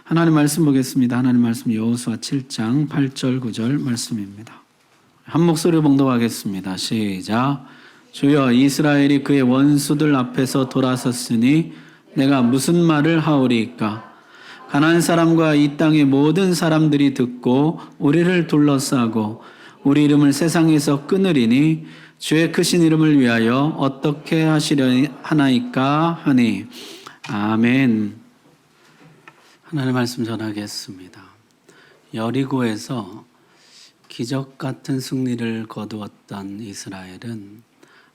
하나님 말씀 보겠습니다. 하나님 말씀 여호수아 7장 8절 9절 말씀입니다. 한 목소리로 봉독하겠습니다. 시작. 주여, 이스라엘이 그의 원수들 앞에서 돌아섰으니 내가 무슨 말을 하오리이까? 가나안 사람과 이 땅의 모든 사람들이 듣고 우리를 둘러싸고 우리 이름을 세상에서 끊으리니 주의 크신 이름을 위하여 어떻게 하시려 하나이까 하니. 아멘. 하나님의 말씀 전하겠습니다. 여리고에서 기적 같은 승리를 거두었던 이스라엘은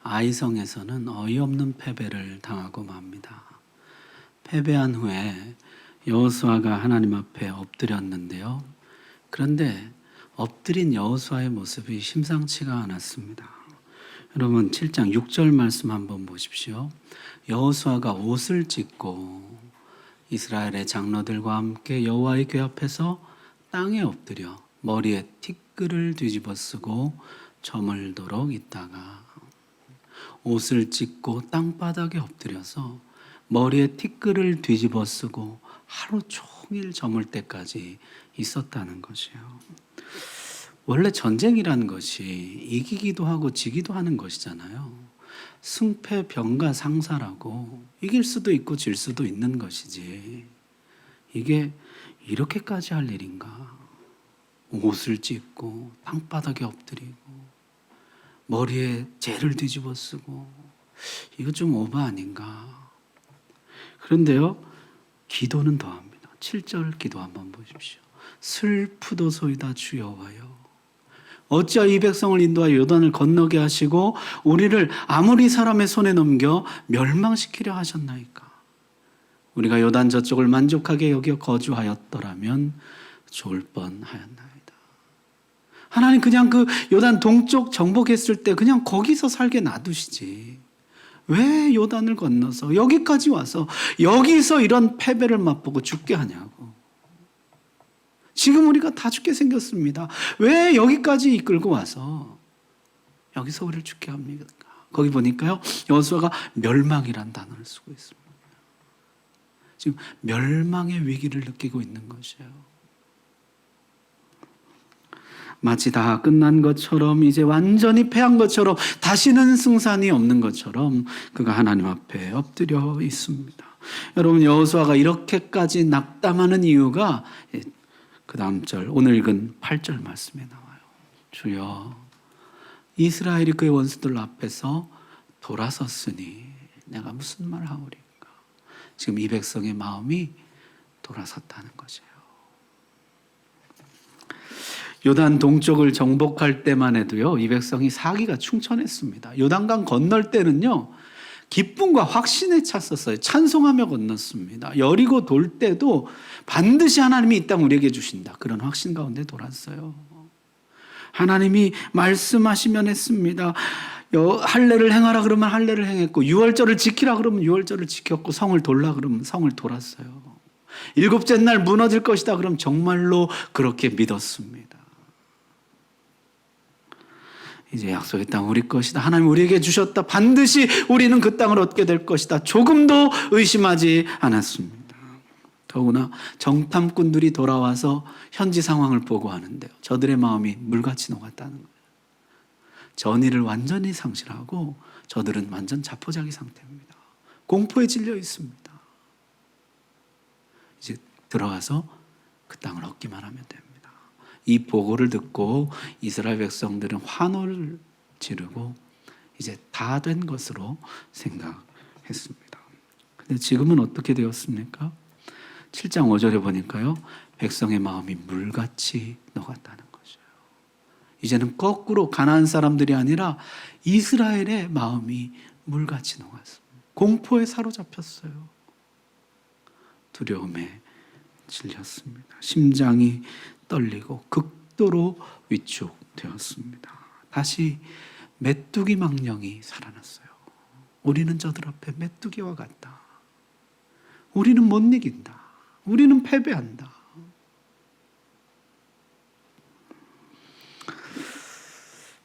아이성에서는 어이없는 패배를 당하고 맙니다. 패배한 후에 여호수아가 하나님 앞에 엎드렸는데요. 그런데 엎드린 여호수아의 모습이 심상치가 않았습니다. 여러분 7장 6절 말씀 한번 보십시오. 여호수아가 옷을 찢고 이스라엘의 장로들과 함께 여호와의 궤 앞에서 땅에 엎드려 머리에 티끌을 뒤집어 쓰고 저물도록 있다가 옷을 찢고 땅바닥에 엎드려서 머리에 티끌을 뒤집어 쓰고 하루 종일 저물 때까지 있었다는 것이에요. 원래 전쟁이라는 것이 이기기도 하고 지기도 하는 것이잖아요. 승패 병가 상사라고 이길 수도 있고 질 수도 있는 것이지, 이게 이렇게까지 할 일인가? 옷을 찢고 땅바닥에 엎드리고 머리에 재를 뒤집어 쓰고, 이거 좀 오버 아닌가? 그런데요, 기도는 더합니다. 7절 기도 한번 보십시오. 슬프도소이다 주 여호와여, 어찌하여 이 백성을 인도하여 요단을 건너게 하시고 우리를 아모리 사람의 손에 넘겨 멸망시키려 하셨나이까? 우리가 요단 저쪽을 만족하게 여겨 거주하였더라면 좋을 뻔하였나이다. 하나님 그냥 그 요단 동쪽 정복했을 때 그냥 거기서 살게 놔두시지, 왜 요단을 건너서 여기까지 와서 여기서 이런 패배를 맛보고 죽게 하냐고. 지금 우리가 다 죽게 생겼습니다. 왜 여기까지 이끌고 와서 여기서 우리를 죽게 합니까? 거기 보니까요, 여호수아가 멸망이란 단어를 쓰고 있습니다. 지금 멸망의 위기를 느끼고 있는 것이에요. 마치 다 끝난 것처럼, 이제 완전히 패한 것처럼, 다시는 승산이 없는 것처럼 그가 하나님 앞에 엎드려 있습니다. 여러분, 여호수아가 이렇게까지 낙담하는 이유가 그 다음 절, 오늘 읽은 8절 말씀에 나와요. 주여, 이스라엘이 그의 원수들 앞에서 돌아섰으니 내가 무슨 말 하오리까? 지금 이 백성의 마음이 돌아섰다는 것이에요. 요단 동쪽을 정복할 때만 해도요, 이 백성이 사기가 충천했습니다. 요단강 건널 때는요, 기쁨과 확신에 찼었어요. 찬송하며 건넜습니다. 여리고 돌 때도 반드시 하나님이 이 땅 우리에게 주신다, 그런 확신 가운데 돌았어요. 하나님이 말씀하시면 했습니다. 할례를 행하라 그러면 할례를 행했고, 유월절을 지키라 그러면 유월절을 지켰고, 성을 돌라 그러면 성을 돌았어요. 일곱째 날 무너질 것이다 그러면 정말로 그렇게 믿었습니다. 이제 약속의 땅 우리 것이다, 하나님 우리에게 주셨다, 반드시 우리는 그 땅을 얻게 될 것이다, 조금도 의심하지 않았습니다. 더구나 정탐꾼들이 돌아와서 현지 상황을 보고하는데요, 저들의 마음이 물같이 녹았다는 거예요. 전의를 완전히 상실하고 저들은 완전 자포자기 상태입니다. 공포에 질려 있습니다. 이제 들어가서 그 땅을 얻기만 하면 됩니다. 이 보고를 듣고 이스라엘 백성들은 환호를 지르고 이제 다 된 것으로 생각했습니다. 근데 지금은 어떻게 되었습니까? 7장 5절에 보니까요, 백성의 마음이 물같이 녹았다는 것이에요. 이제는 거꾸로 가나안 사람들이 아니라 이스라엘의 마음이 물같이 녹았습니다. 공포에 사로잡혔어요. 두려움에 질렸습니다. 심장이 떨리고 극도로 위축되었습니다. 다시 메뚜기 망령이 살아났어요. 우리는 저들 앞에 메뚜기와 같다. 우리는 못 이긴다. 우리는 패배한다.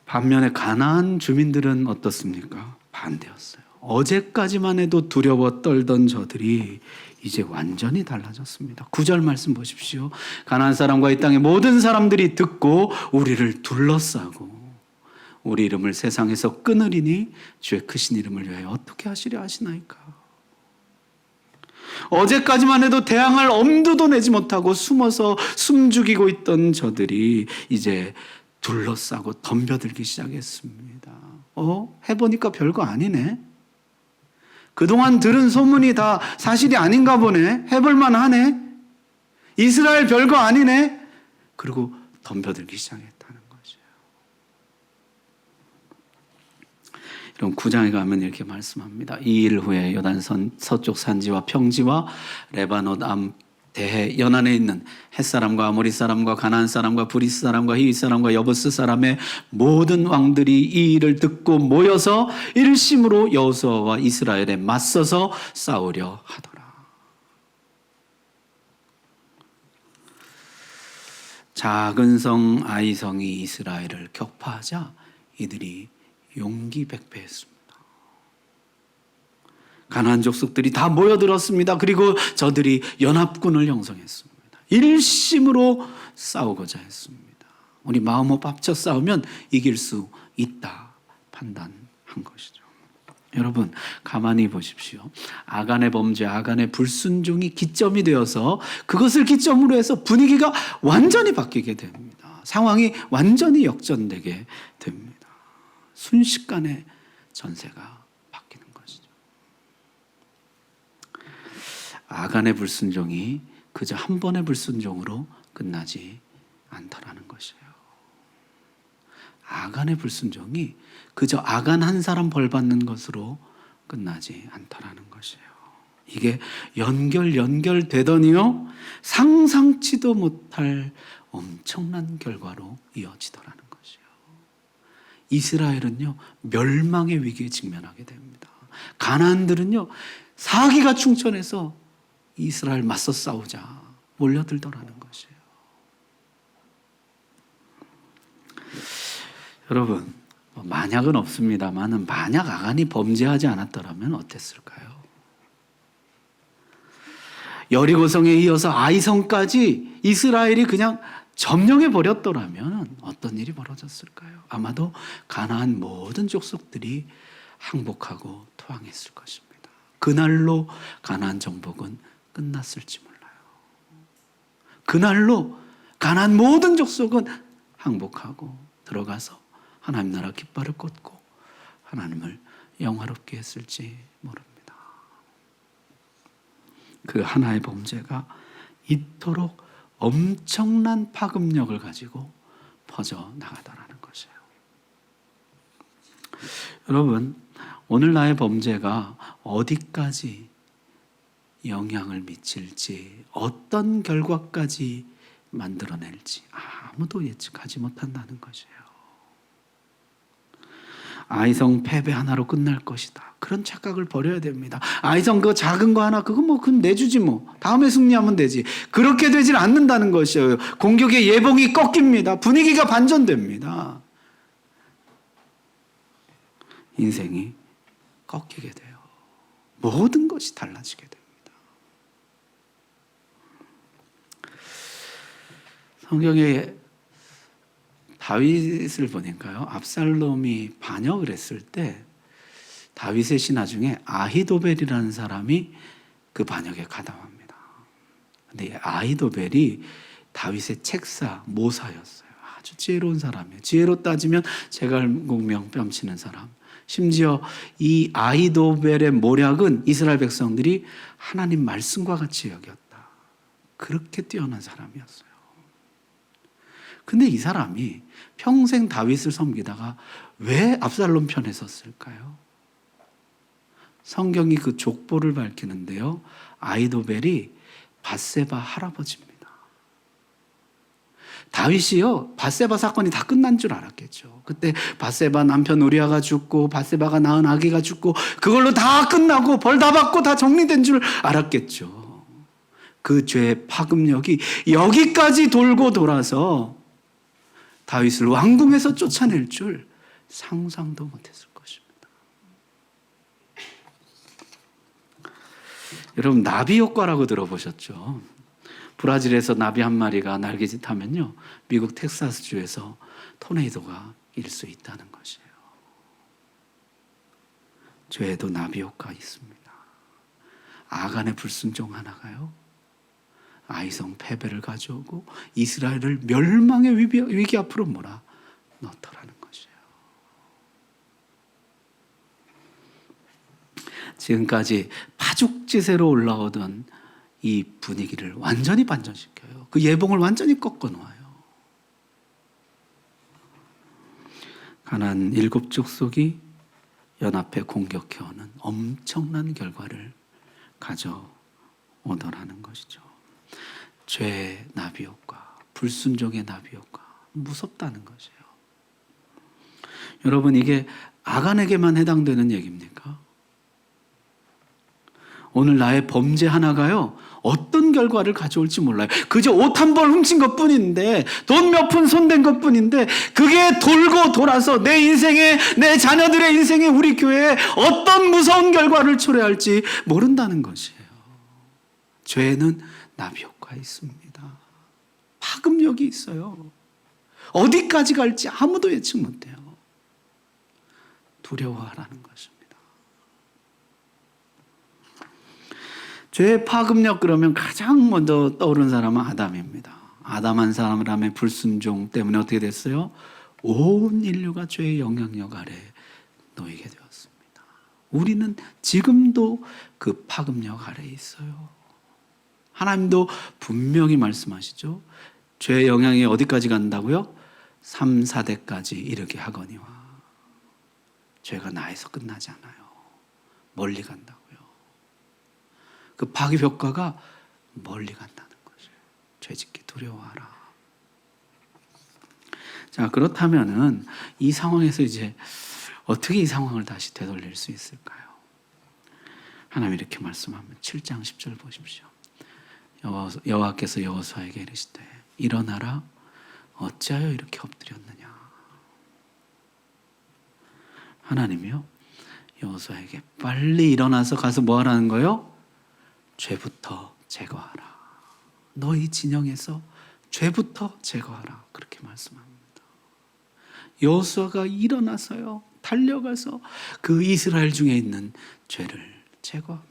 반면에 가나안 주민들은 어떻습니까? 반대였어요. 어제까지만 해도 두려워 떨던 저들이 이제 완전히 달라졌습니다. 9절 말씀 보십시오. 가나안 사람과 이 땅의 모든 사람들이 듣고 우리를 둘러싸고 우리 이름을 세상에서 끊으리니 주의 크신 이름을 위하여 어떻게 하시려 하시나이까. 어제까지만 해도 대항할 엄두도 내지 못하고 숨어서 숨죽이고 있던 저들이 이제 둘러싸고 덤벼들기 시작했습니다. 해보니까 별거 아니네. 그동안 들은 소문이 다 사실이 아닌가 보네. 해볼만 하네. 이스라엘 별거 아니네. 그리고 덤벼들기 시작했다는 거죠. 이런 9장에 가면 이렇게 말씀합니다. 이 일 후에 요단선 서쪽 산지와 평지와 레바논 암 대해 연안에 있는 헷사람과 아모리 사람과 가나안 사람과 브리스 사람과 히윗 사람과 여부스 사람의 모든 왕들이 이 일을 듣고 모여서 일심으로 여호수아와 이스라엘에 맞서서 싸우려 하더라. 작은 성 아이성이 이스라엘을 격파하자 이들이 용기백배했습니다. 가나안 족속들이 다 모여들었습니다. 그리고 저들이 연합군을 형성했습니다. 일심으로 싸우고자 했습니다. 우리 마음호흡 합쳐 싸우면 이길 수 있다 판단한 것이죠. 여러분 가만히 보십시오. 아간의 범죄, 아간의 불순종이 기점이 되어서 그것을 기점으로 해서 분위기가 완전히 바뀌게 됩니다. 상황이 완전히 역전되게 됩니다. 순식간에 전세가 바뀌는 것이죠. 아간의 불순종이 그저 한 번의 불순종으로 끝나지 않더라는 것이에요. 아간의 불순종이 그저 아간 한 사람 벌 받는 것으로 끝나지 않더라는 것이에요. 이게 연결되더니요 상상치도 못할 엄청난 결과로 이어지더라는 것이에요. 이스라엘은요 멸망의 위기에 직면하게 됩니다. 가나안들은요 사기가 충천해서 이스라엘 맞서 싸우자 몰려들더라는 것이에요. 여러분 만약은 없습니다만 만약 아간이 범죄하지 않았더라면 어땠을까요? 여리고성에 이어서 아이성까지 이스라엘이 그냥 점령해 버렸더라면 어떤 일이 벌어졌을까요? 아마도 가나안 모든 족속들이 항복하고 토항했을 것입니다. 그날로 가나안 정복은 끝났을지 몰라요. 그날로 가나안 모든 족속은 항복하고 들어가서 하나님 나라 깃발을 꽂고 하나님을 영화롭게 했을지 모릅니다. 그 하나의 범죄가 이토록 엄청난 파급력을 가지고 퍼져나가더라는 것이에요. 여러분 오늘 나의 범죄가 어디까지 영향을 미칠지 어떤 결과까지 만들어낼지 아무도 예측하지 못한다는 것이에요. 아이성 패배 하나로 끝날 것이다. 그런 착각을 버려야 됩니다. 아이성 그 작은 거 하나 그건 내주지 뭐. 다음에 승리하면 되지. 그렇게 되질 않는다는 것이에요. 공격의 예봉이 꺾입니다. 분위기가 반전됩니다. 인생이 꺾이게 돼요. 모든 것이 달라지게 됩니다. 성경에 다윗을 보니까요. 압살롬이 반역을 했을 때 다윗의 신하 중에 아히도벨이라는 사람이 그 반역에 가담합니다. 근데 아히도벨이 다윗의 책사, 모사였어요. 아주 지혜로운 사람이에요. 지혜로 따지면 제갈공명 뺨치는 사람. 심지어 이 아히도벨의 모략은 이스라엘 백성들이 하나님 말씀과 같이 여겼다. 그렇게 뛰어난 사람이었어요. 근데 이 사람이 평생 다윗을 섬기다가 왜 압살롬 편에 섰을까요? 성경이 그 족보를 밝히는데요. 아히도벨이 밧세바 할아버지입니다. 다윗이요. 밧세바 사건이 다 끝난 줄 알았겠죠. 그때 밧세바 남편 우리아가 죽고 밧세바가 낳은 아기가 죽고 그걸로 다 끝나고 벌 다 받고 다 정리된 줄 알았겠죠. 그 죄의 파급력이 여기까지 돌고 돌아서 다윗을 왕궁에서 쫓아낼 줄 상상도 못했을 것입니다. 여러분 나비 효과라고 들어보셨죠? 브라질에서 나비 한 마리가 날개짓 하면요, 미국 텍사스주에서 토네이도가 일 수 있다는 것이에요. 죄에도 나비 효과 있습니다. 아간의 불순종 하나가요, 아이성 패배를 가져오고 이스라엘을 멸망의 위기 앞으로 몰아 넣더라는 것이에요. 지금까지 파죽지세로 올라오던 이 분위기를 완전히 반전시켜요. 그 예봉을 완전히 꺾어놓아요. 가나안 7 족속이 연합해 공격해오는 엄청난 결과를 가져오더라는 것이죠. 죄의 나비 효과, 불순종의 나비 효과, 무섭다는 것이에요. 여러분, 이게 아간에게만 해당되는 얘기입니까? 오늘 나의 범죄 하나가요, 어떤 결과를 가져올지 몰라요. 그저 옷 한 벌 훔친 것뿐인데, 돈 몇 푼 손댄 것뿐인데, 그게 돌고 돌아서 내 인생에, 내 자녀들의 인생에, 우리 교회에 어떤 무서운 결과를 초래할지 모른다는 것이에요. 죄는 나비 효과가 있습니다. 파급력이 있어요. 어디까지 갈지 아무도 예측 못해요. 두려워하라는 것입니다. 죄의 파급력 그러면 가장 먼저 떠오르는 사람은 아담입니다. 아담 한 사람의 불순종 때문에 어떻게 됐어요? 온 인류가 죄의 영향력 아래 놓이게 되었습니다. 우리는 지금도 그 파급력 아래에 있어요. 하나님도 분명히 말씀하시죠. 죄의 영향이 어디까지 간다고요? 3, 4대까지 이르게 하거니와. 죄가 나에서 끝나지 않아요. 멀리 간다고요. 그 파급 효과가 멀리 간다는 것이에요. 죄짓기 두려워하라. 자, 그렇다면은 이 상황에서 이제 어떻게 이 상황을 다시 되돌릴 수 있을까요? 하나님 이렇게 말씀하면 7장 10절 보십시오. 여호와께서 여호수아에게 이르시되 일어나라, 어찌하여 이렇게 엎드렸느냐. 하나님이요, 여호수아에게 빨리 일어나서 가서 뭐 하라는 거예요? 죄부터 제거하라. 너희 진영에서 죄부터 제거하라. 그렇게 말씀합니다. 여호수아가 일어나서요, 달려가서 그 이스라엘 중에 있는 죄를 제거합니다.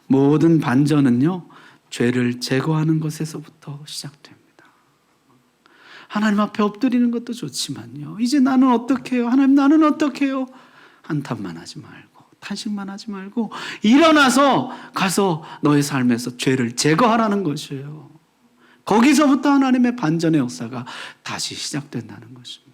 모든 반전은요, 죄를 제거하는 것에서부터 시작됩니다. 하나님 앞에 엎드리는 것도 좋지만요, 이제 나는 어떻게 해요? 하나님, 나는 어떻게 해요? 한탄만 하지 말고, 탄식만 하지 말고 일어나서 가서 너의 삶에서 죄를 제거하라는 것이에요. 거기서부터 하나님의 반전의 역사가 다시 시작된다는 것입니다.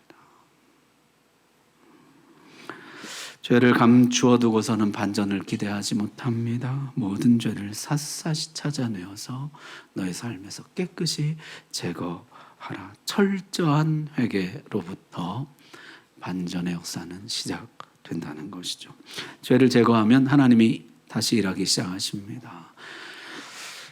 죄를 감추어 두고서는 반전을 기대하지 못합니다. 모든 죄를 샅샅이 찾아내어서 너의 삶에서 깨끗이 제거하라. 철저한 회개로부터 반전의 역사는 시작된다는 것이죠. 죄를 제거하면 하나님이 다시 일하기 시작하십니다.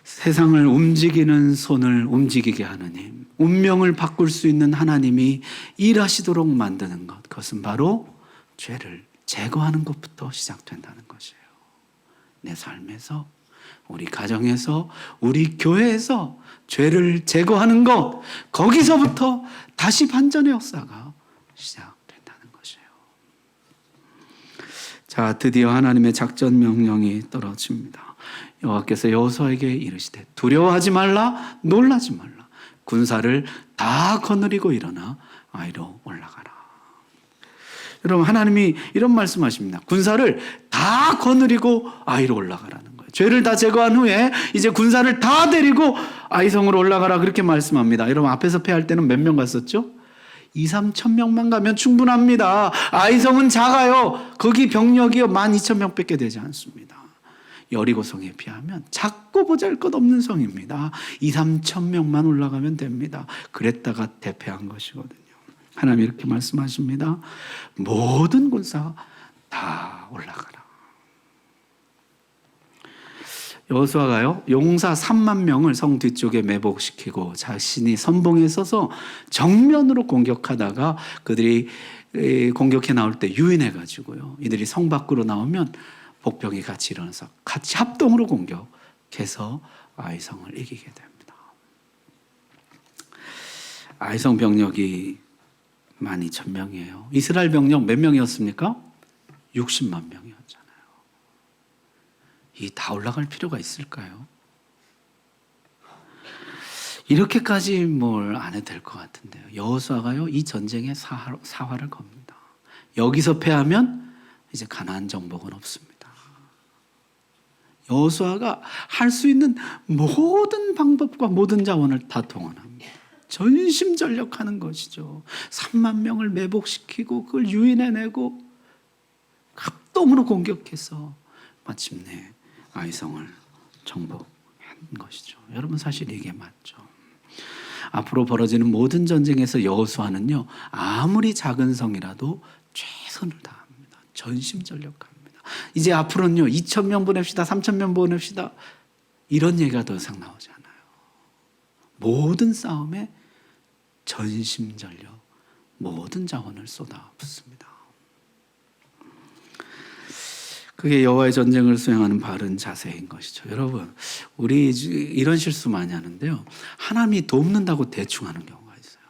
세상을 움직이는 손을 움직이게 하는 힘, 운명을 바꿀 수 있는 하나님이 일하시도록 만드는 것, 그것은 바로 죄를 제거하는 것부터 시작된다는 것이에요. 내 삶에서, 우리 가정에서, 우리 교회에서 죄를 제거하는 것, 거기서부터 다시 반전의 역사가 시작된다는 것이에요. 자, 드디어 하나님의 작전 명령이 떨어집니다. 여호와께서 여호수아에게 이르시되 두려워하지 말라, 놀라지 말라. 군사를 다 거느리고 일어나 아이로 올라가라. 여러분, 하나님이 이런 말씀하십니다. 군사를 다 거느리고 아이로 올라가라는 거예요. 죄를 다 제거한 후에 이제 군사를 다 데리고 아이성으로 올라가라, 그렇게 말씀합니다. 여러분, 앞에서 패할 때는 몇 명 갔었죠? 2-3천 명만 가면 충분합니다. 아이성은 작아요. 거기 병력이요 12,000명밖에 되지 않습니다. 여리고성에 비하면 작고 보잘것없는 성입니다. 2-3천 명만 올라가면 됩니다. 그랬다가 대패한 것이거든요. 하나님 이렇게 말씀하십니다. 모든 군사 다 올라가라. 여호수아가요 용사 3만 명을 성 뒤쪽에 매복시키고 자신이 선봉에 서서 정면으로 공격하다가 그들이 공격해 나올 때 유인해 가지고요 이들이 성 밖으로 나오면 복병이 같이 일어나서 같이 합동으로 공격해서 아이성을 이기게 됩니다. 아이성 병력이 12,000명이에요. 이스라엘 병력 몇 명이었습니까? 60만 명이었잖아요. 이 다 올라갈 필요가 있을까요? 이렇게까지 뭘 안 해도 될 것 같은데요. 여호수아가요 이 전쟁에 사활을 겁니다. 여기서 패하면 이제 가나안 정복은 없습니다. 여호수아가 할 수 있는 모든 방법과 모든 자원을 다 동원합니다. 전심전력하는 것이죠. 3만 명을 매복시키고 그걸 유인해내고 합동으로 공격해서 마침내 아이성을 정복한 것이죠. 여러분 사실 이게 맞죠. 앞으로 벌어지는 모든 전쟁에서 여호수아는요 아무리 작은 성이라도 최선을 다합니다. 전심전력합니다. 이제 앞으로는요 2,000명 보냅시다, 3,000명 보냅시다 이런 얘기가 더 이상 나오지 않아요. 모든 싸움에 전심전력 모든 자원을 쏟아붓습니다. 그게 여호와의 전쟁을 수행하는 바른 자세인 것이죠. 여러분 우리 이런 실수 많이 하는데요 하나님이 돕는다고 대충 하는 경우가 있어요.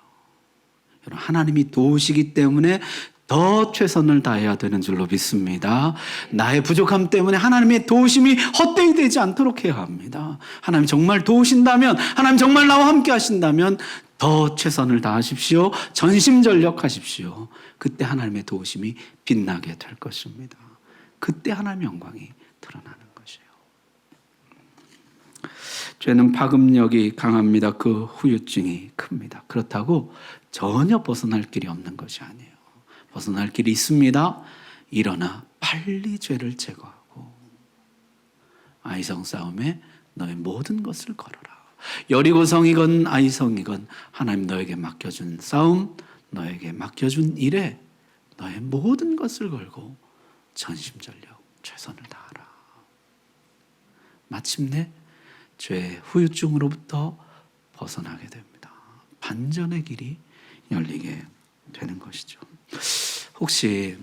여러분 하나님이 도우시기 때문에 더 최선을 다해야 되는 줄로 믿습니다. 나의 부족함 때문에 하나님의 도우심이 헛되이 되지 않도록 해야 합니다. 하나님 정말 도우신다면, 하나님 정말 나와 함께 하신다면 더 최선을 다하십시오. 전심전력하십시오. 그때 하나님의 도우심이 빛나게 될 것입니다. 그때 하나님의 영광이 드러나는 것이에요. 죄는 파급력이 강합니다. 그 후유증이 큽니다. 그렇다고 전혀 벗어날 길이 없는 것이 아니에요. 벗어날 길이 있습니다. 일어나 빨리 죄를 제거하고 아이성 싸움에 너의 모든 것을 걸어라. 여리고성이건 아이성이건 하나님 너에게 맡겨준 싸움, 너에게 맡겨준 일에 너의 모든 것을 걸고 전심전력 최선을 다하라. 마침내 죄의 후유증으로부터 벗어나게 됩니다. 반전의 길이 열리게 되는 것이죠. 혹시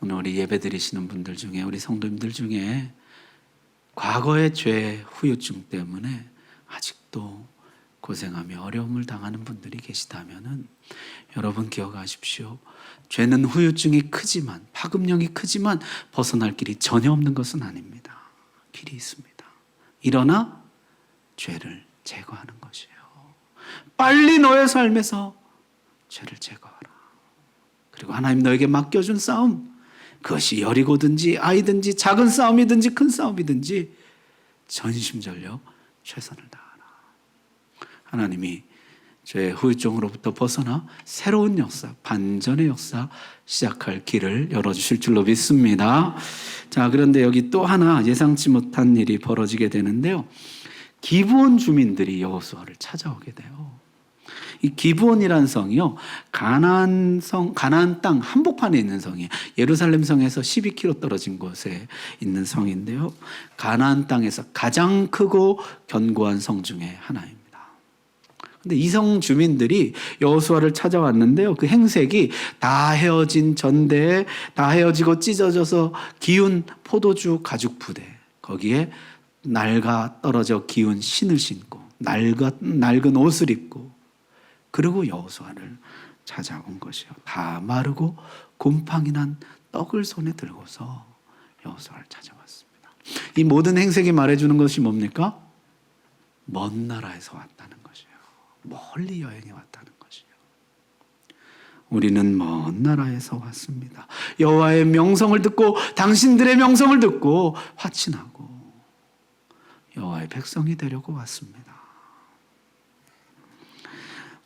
오늘 우리 예배 드리시는 분들 중에 우리 성도님들 중에 과거의 죄 후유증 때문에 아직도 고생하며 어려움을 당하는 분들이 계시다면은 여러분 기억하십시오. 죄는 후유증이 크지만 파급력이 크지만 벗어날 길이 전혀 없는 것은 아닙니다. 길이 있습니다. 일어나 죄를 제거하는 것이에요. 빨리 너의 삶에서 죄를 제거하라. 그리고 하나님 너에게 맡겨준 싸움, 그것이 여리고든지 아이든지 작은 싸움이든지 큰 싸움이든지 전심전력 최선을 다하라. 하나님이 죄의 후유증으로부터 벗어나 새로운 역사, 반전의 역사 시작할 길을 열어주실 줄로 믿습니다. 자, 그런데 여기 또 하나 예상치 못한 일이 벌어지게 되는데요. 기브온 주민들이 여호수아를 찾아오게 돼요. 이 기브온이라는 성이요, 가나안 땅 한복판에 있는 성이에요. 예루살렘 성에서 12km 떨어진 곳에 있는 성인데요. 가나안 땅에서 가장 크고 견고한 성 중에 하나입니다. 근데 이 성 주민들이 여호수아를 찾아왔는데요. 그 행색이 다 헤어진 전대에 다 헤어지고 찢어져서 기운 포도주 가죽 부대, 거기에 낡아 떨어져 기운 신을 신고 낡은 옷을 입고 그리고 여호수아를 찾아온 것이요. 다 마르고 곰팡이 난 떡을 손에 들고서 여호수아를 찾아왔습니다. 이 모든 행색이 말해주는 것이 뭡니까? 먼 나라에서 왔다는 것이에요. 멀리 여행해 왔다는 것이에요. 우리는 먼 나라에서 왔습니다. 여호와의 명성을 듣고 당신들의 명성을 듣고 화친하고 여호와의 백성이 되려고 왔습니다.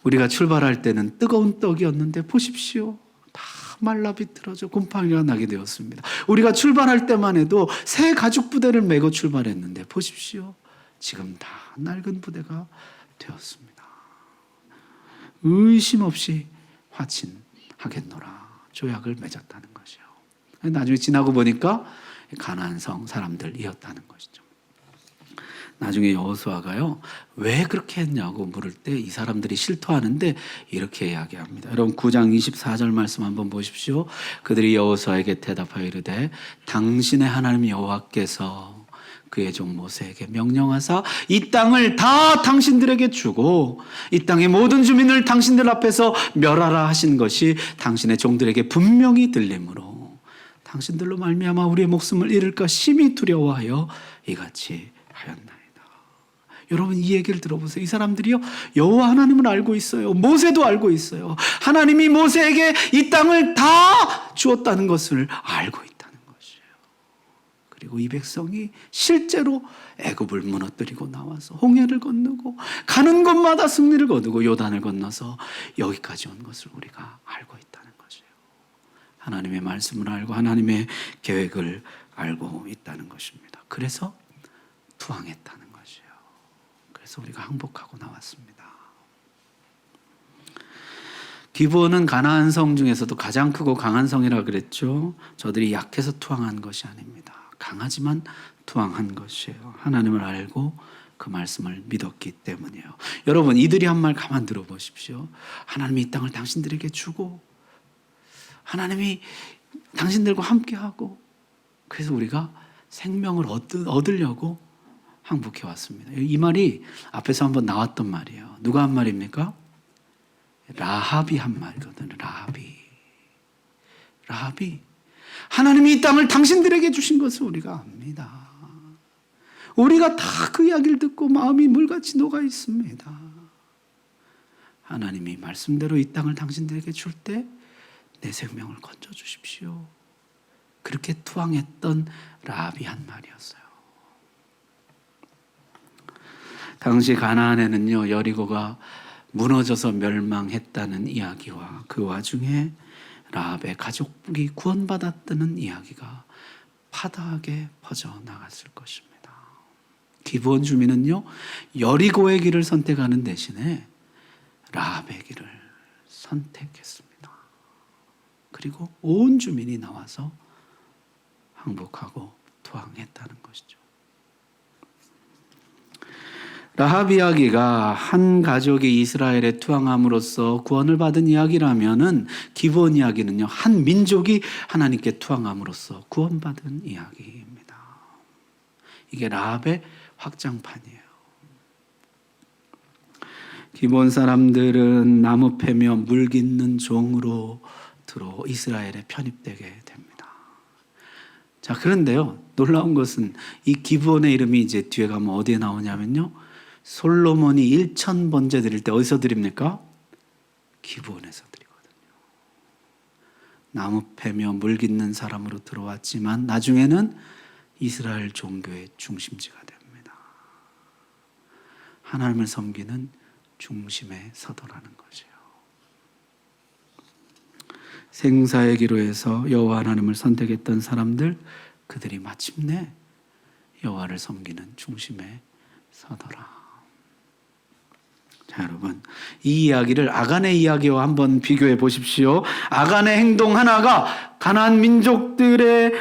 우리가 출발할 때는 뜨거운 떡이었는데 보십시오. 다 말라 비틀어져 곰팡이가 나게 되었습니다. 우리가 출발할 때만 해도 새 가죽 부대를 메고 출발했는데 보십시오. 지금 다 낡은 부대가 되었습니다. 의심 없이 화친하겠노라 조약을 맺었다는 것이요. 나중에 지나고 보니까 가나안 성 사람들이었다는 것이죠. 나중에 여호수아가요, 왜 그렇게 했냐고 물을 때 이 사람들이 실토하는데 이렇게 이야기합니다. 여러분 9장 24절 말씀 한번 보십시오. 그들이 여호수아에게 대답하여 이르되 당신의 하나님 여호와께서 그의 종 모세에게 명령하사 이 땅을 다 당신들에게 주고 이 땅의 모든 주민을 당신들 앞에서 멸하라 하신 것이 당신의 종들에게 분명히 들리므로 당신들로 말미암아 우리의 목숨을 잃을까 심히 두려워하여 이같이 하였나이다. 여러분 이 얘기를 들어보세요. 이 사람들이요, 여호와 하나님을 알고 있어요. 모세도 알고 있어요. 하나님이 모세에게 이 땅을 다 주었다는 것을 알고 있다는 것이에요. 그리고 이 백성이 실제로 애굽을 무너뜨리고 나와서 홍해를 건너고 가는 곳마다 승리를 거두고 요단을 건너서 여기까지 온 것을 우리가 알고 있다는 것이에요. 하나님의 말씀을 알고 하나님의 계획을 알고 있다는 것입니다. 그래서 투항했다는 것이에요. 그래서 우리가 항복하고 나왔습니다. 기브온은 가나안 성 중에서도 가장 크고 강한 성이라 그랬죠. 저들이 약해서 투항한 것이 아닙니다. 강하지만 투항한 것이에요. 하나님을 알고 그 말씀을 믿었기 때문이에요. 여러분 이들이 한 말 가만 들어보십시오. 하나님이 이 땅을 당신들에게 주고 하나님이 당신들과 함께하고 그래서 우리가 생명을 얻으려고 항복해 왔습니다. 이 말이 앞에서 한번 나왔던 말이에요. 누가 한 말입니까? 라합이 한 말이거든요. 라합이 하나님이 이 땅을 당신들에게 주신 것을 우리가 압니다. 우리가 다 그 이야기를 듣고 마음이 물같이 녹아 있습니다. 하나님이 말씀대로 이 땅을 당신들에게 줄 때 내 생명을 건져 주십시오. 그렇게 투항했던 라합이 한 말이었어요. 당시 가나안에는요, 여리고가 무너져서 멸망했다는 이야기와 그 와중에 라합의 가족이 구원받았다는 이야기가 파다하게 퍼져나갔을 것입니다. 기브온 주민은요, 여리고의 길을 선택하는 대신에 라합의 길을 선택했습니다. 그리고 온 주민이 나와서 항복하고 투항했다는 것이죠. 라합 이야기가 한 가족이 이스라엘에 투항함으로써 구원을 받은 이야기라면은 기브온 이야기는요, 한 민족이 하나님께 투항함으로써 구원받은 이야기입니다. 이게 라합의 확장판이에요. 기브온 사람들은 나무 패며 물 깃는 종으로 이스라엘에 편입되게 됩니다. 자, 그런데요, 놀라운 것은 이 기브온의 이름이 이제 뒤에 가면 어디에 나오냐면요, 솔로몬이 1000번제 드릴 때 어디서 드립니까? 기브온에서 드리거든요. 나무 패며 물 깃는 사람으로 들어왔지만 나중에는 이스라엘 종교의 중심지가 됩니다. 하나님을 섬기는 중심에 서더라는 것이에요. 생사의 기로에서 여호와 하나님을 선택했던 사람들, 그들이 마침내 여호와를 섬기는 중심에 서더라. 자, 여러분, 이 이야기를 아간의 이야기와 한번 비교해 보십시오. 아간의 행동 하나가 가나안 민족들의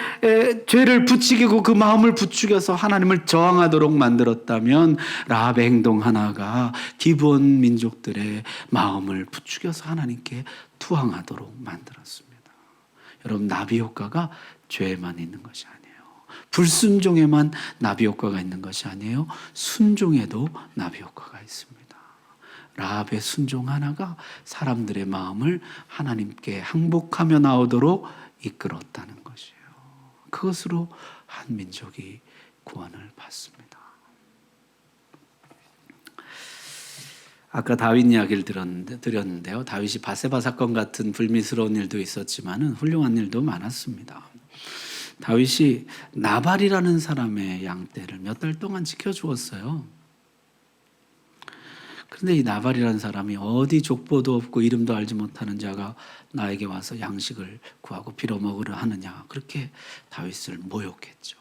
죄를 부추기고 그 마음을 부추겨서 하나님을 저항하도록 만들었다면 라합의 행동 하나가 기브온 민족들의 마음을 부추겨서 하나님께 투항하도록 만들었습니다. 여러분, 나비 효과가 죄에만 있는 것이 아니에요. 불순종에만 나비 효과가 있는 것이 아니에요. 순종에도 나비 효과가 있습니다. 라합의 순종 하나가 사람들의 마음을 하나님께 항복하며 나오도록 이끌었다는 것이에요. 그것으로 한 민족이 구원을 받습니다. 아까 다윗 이야기를 드렸는데요. 다윗이 바세바 사건 같은 불미스러운 일도 있었지만 훌륭한 일도 많았습니다. 다윗이 나발이라는 사람의 양떼를 몇 달 동안 지켜주었어요. 그런데 이 나발이라는 사람이 어디 족보도 없고 이름도 알지 못하는 자가 나에게 와서 양식을 구하고 빌어먹으려 하느냐, 그렇게 다윗을 모욕했죠.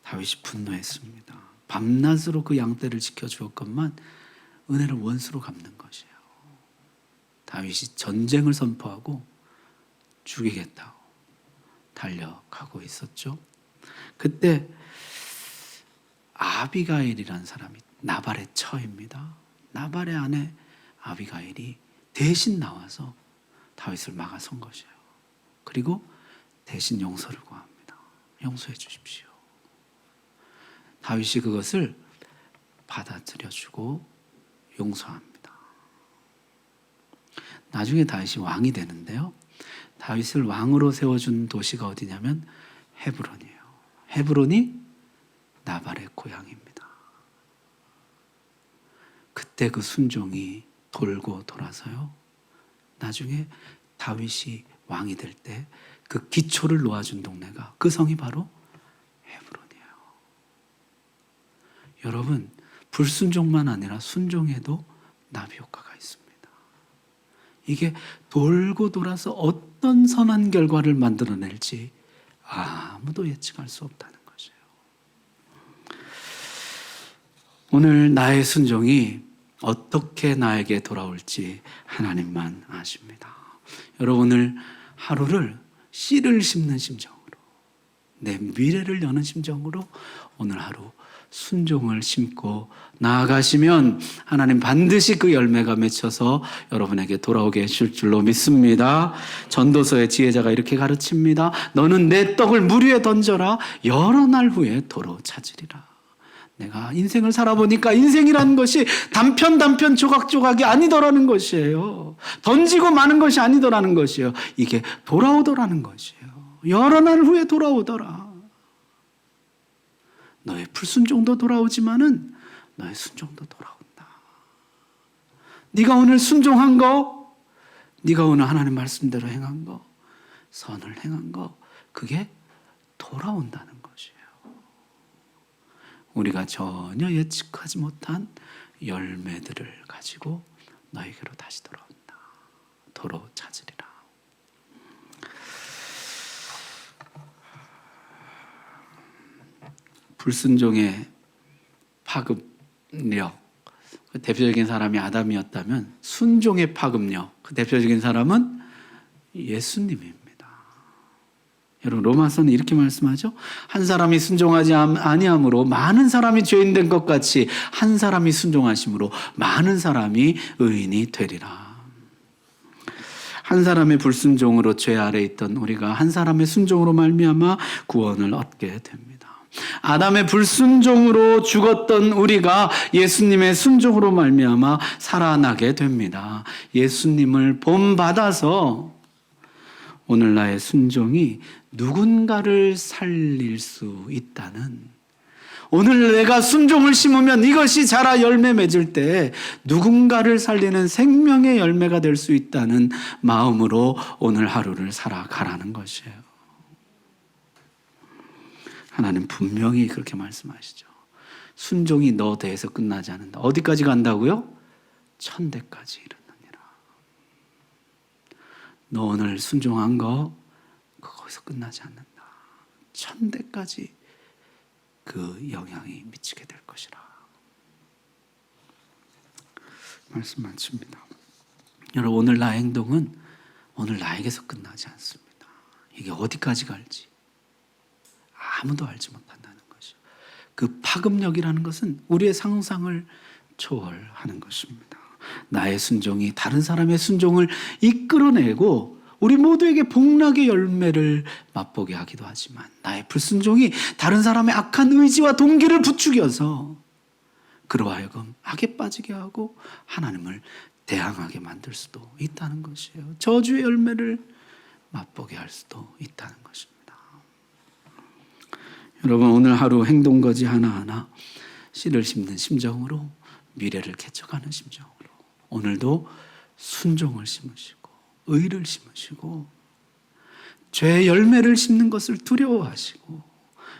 다윗이 분노했습니다. 밤낮으로 그 양떼를 지켜주었건만 은혜를 원수로 갚는 것이에요. 다윗이 전쟁을 선포하고 죽이겠다고 달려가고 있었죠. 그때 아비가일이라는 사람이 나발의 처입니다. 나발의 아내 아비가일이 대신 나와서 다윗을 막아선 것이에요. 그리고 대신 용서를 구합니다. 용서해 주십시오. 다윗이 그것을 받아들여주고 용서합니다. 나중에 다윗이 왕이 되는데요. 다윗을 왕으로 세워준 도시가 어디냐면 헤브론이에요. 헤브론이 나발의 고향입니다. 그때 그 순종이 돌고 돌아서요. 나중에 다윗이 왕이 될 때 그 기초를 놓아준 동네가, 그 성이 바로 헤브론이에요. 여러분, 불순종만 아니라 순종에도 나비 효과가 있습니다. 이게 돌고 돌아서 어떤 선한 결과를 만들어낼지 아무도 예측할 수 없다는 것이에요. 오늘 나의 순종이 어떻게 나에게 돌아올지 하나님만 아십니다. 여러분, 오늘 하루를 씨를 심는 심정으로, 내 미래를 여는 심정으로 오늘 하루 순종을 심고 나아가시면 하나님 반드시 그 열매가 맺혀서 여러분에게 돌아오게 하실 줄로 믿습니다. 전도서의 지혜자가 이렇게 가르칩니다. 너는 내 떡을 물 위에 던져라. 여러 날 후에 도로 찾으리라. 내가 인생을 살아보니까 인생이라는 것이 단편 조각조각이 아니더라는 것이에요. 던지고 마는 것이 아니더라는 것이에요. 이게 돌아오더라는 것이에요. 여러 날 후에 돌아오더라. 너의 불순종도 돌아오지만은 너의 순종도 돌아온다. 네가 오늘 순종한 거, 네가 오늘 하나님 말씀대로 행한 거, 선을 행한 거, 그게 돌아온다는 것이에요. 우리가 전혀 예측하지 못한 열매들을 가지고 너에게로 다시 돌아온다. 도로 찾으리라. 불순종의 파급력, 그 대표적인 사람이 아담이었다면 순종의 파급력, 그 대표적인 사람은 예수님입니다. 여러분, 로마서는 이렇게 말씀하죠. 한 사람이 순종하지 아니함으로 많은 사람이 죄인 된 것 같이 한 사람이 순종하심으로 많은 사람이 의인이 되리라. 한 사람의 불순종으로 죄 아래 있던 우리가 한 사람의 순종으로 말미암아 구원을 얻게 됩니다. 아담의 불순종으로 죽었던 우리가 예수님의 순종으로 말미암아 살아나게 됩니다. 예수님을 본받아서 오늘 나의 순종이 누군가를 살릴 수 있다는, 오늘 내가 순종을 심으면 이것이 자라 열매 맺을 때 누군가를 살리는 생명의 열매가 될 수 있다는 마음으로 오늘 하루를 살아가라는 것이에요. 하나님 분명히 그렇게 말씀하시죠. 순종이 너 대해서 끝나지 않는다. 어디까지 간다고요? 천대까지 이르느니라. 너 오늘 순종한 거 거기서 끝나지 않는다. 천대까지 그 영향이 미치게 될 것이라. 말씀 마칩니다. 여러분, 오늘 나의 행동은 오늘 나에게서 끝나지 않습니다. 이게 어디까지 갈지 아무도 알지 못한다는 것이죠. 그 파급력이라는 것은 우리의 상상을 초월하는 것입니다. 나의 순종이 다른 사람의 순종을 이끌어내고 우리 모두에게 복락의 열매를 맛보게 하기도 하지만, 나의 불순종이 다른 사람의 악한 의지와 동기를 부추겨서 그로 하여금 악에 빠지게 하고 하나님을 대항하게 만들 수도 있다는 것이에요. 저주의 열매를 맛보게 할 수도 있다는 것입니다. 여러분, 오늘 하루 행동거지 하나하나 씨를 심는 심정으로, 미래를 개척하는 심정으로 오늘도 순종을 심으시고 의를 심으시고 죄의 열매를 심는 것을 두려워하시고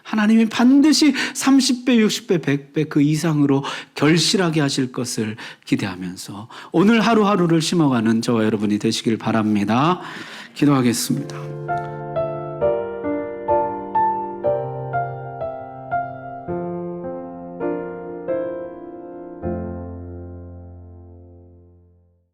하나님이 반드시 30배, 60배, 100배 그 이상으로 결실하게 하실 것을 기대하면서 오늘 하루하루를 심어가는 저와 여러분이 되시길 바랍니다. 기도하겠습니다.